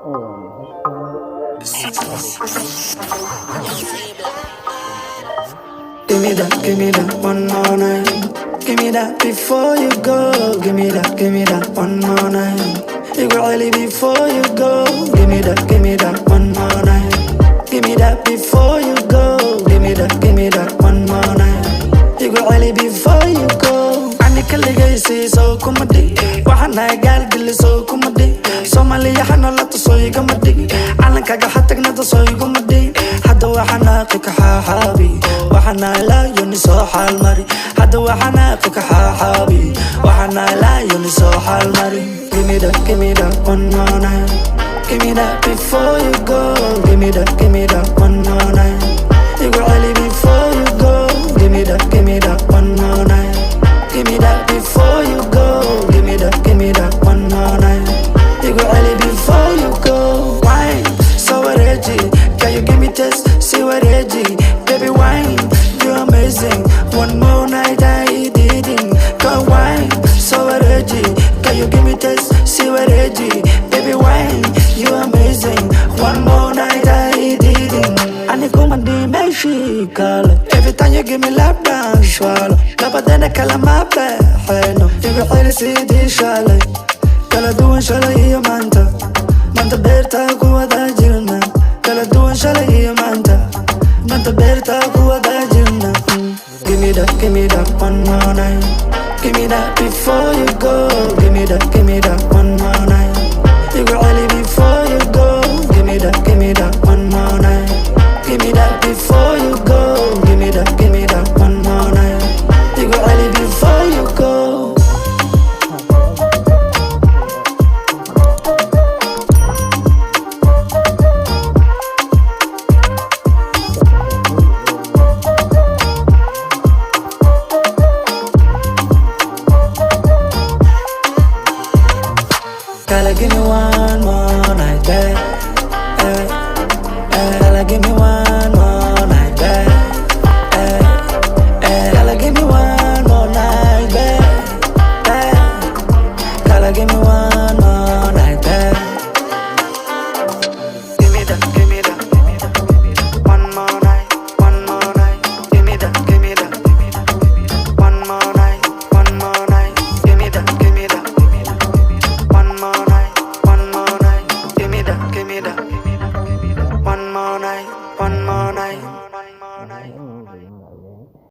Give me that one more night. Give me that before you go. Give me that one more night. It really before you go. Give me that one more night. Give me that before you go. Give me that one more night. It really before you go. Ani kaligay so kumadi. Waxana gal gil so kumadi. Somalia hana la so yigamadi. Alanka ga hatagna so yigamadi. Hada waxana qika habi. Waxana la yuni so hal mari. Hada waxana qika habi. Waxana la yuni so hal mari. Give me that one more night. Give me that before you go. Give me that one more night. It will really before you go. Give me that one more night. Give me that before you go. Give me that one more night. It will really before you go. Wine, so ready. Can you give me taste? See what ready. Baby wine, you're amazing. One more night I didn't. Go wine, so ready. Can you give me taste? See what ready. Baby wine, you're amazing. One more night I didn't. I need come and do me shikala. Every time you give me lap dance, swallow. Lapa dena kalama no. You go really see this shalay. Kala duwan shalay iyo manta. Manta berta kuwa da jirna. Kala duwan shalay iyo manta. Manta berta kuwa da jirna. Give me that one more night. Give me that before you go. Give me that one more night. You go really before you go. Give me that one more night. Give me that before you go. Give me that one more night. You go really before you go. Gotta give me one more night, babe. Gotta give me one more.